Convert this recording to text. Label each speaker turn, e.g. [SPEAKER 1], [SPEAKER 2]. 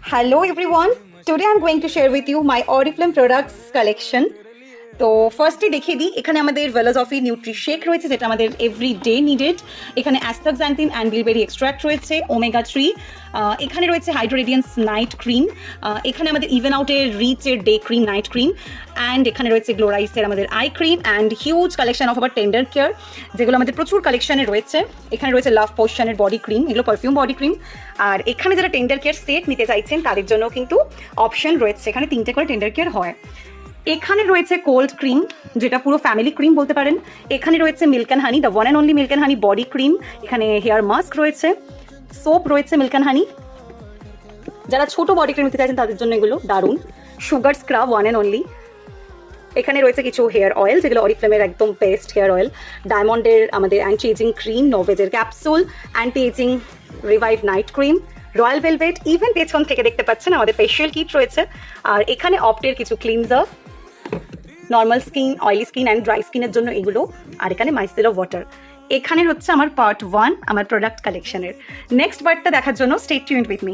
[SPEAKER 1] Hello everyone. Today I'm going to share with you my Oriflame products collection. তো ফার্স্টে দেখিয়ে দিই, এখানে আমাদের ভেলোজফি নিউট্রি শেক রয়েছে যেটা আমাদের এভরিডে নিডেড। এখানে অ্যাস্টাক্সান্থিন অ্যান্ড বিলবেরি এক্সট্র্যাক্ট রয়েছে, ওমেগা 3। এখানে রয়েছে হাইড্রো রেডিয়েন্স নাইট ক্রিম। এখানে আমাদের ইভেন আউটের রিচের day cream, night cream. And এখানে রয়েছে গ্লোরাইসের আমাদের eye cream and huge collection of আবার টেন্ডার কেয়ার, যেগুলো আমাদের প্রচুর কালেকশনে রয়েছে। এখানে রয়েছে লাভ পোশনের বডি ক্রিম, এগুলো পারফিউম বডি ক্রিম। আর এখানে যারা টেন্ডার কেয়ার সেট নিতে চাইছেন তাদের জন্য কিন্তু অপশন রয়েছে, এখানে 3টে করে টেন্ডার কেয়ার হয়। এখানে রয়েছে কোল্ড ক্রিম, যেটা পুরো ফ্যামিলি ক্রিম বলতে পারেন। এখানে রয়েছে milk and honey, the one and only milk and honey body cream. এখানে হেয়ার মাস্ক রয়েছে, সোপ রয়েছে মিল্ক অ্যান্ড হানি। যারা ছোট বডি ক্রিম নিতে চাইছেন তাদের জন্য এগুলো দারুণ। Sugar scrub one and only. এখানে রয়েছে কিছু হেয়ার অয়েল, যেগুলো অরিফ্লেমের একদম বেস্ট হেয়ার অয়েল। ডায়মন্ডের আমাদের অ্যান্টি এজিং ক্রিম, নোভেজের capsule, anti ageing revive night cream, royal velvet. Even পেছন থেকে দেখতে পাচ্ছেন আমাদের ফেশিয়াল কিট রয়েছে। আর এখানে অপটের কিছু cleanser, normal skin, oily skin and dry স্কিনের জন্য এগুলো। আর এখানে মাইসেলার ওয়াটার। এখানে হচ্ছে আমার পার্ট 1 আমার প্রোডাক্ট কালেকশনের। নেক্সট পার্টটা দেখার জন্য স্টে টিউনড উইথ মি।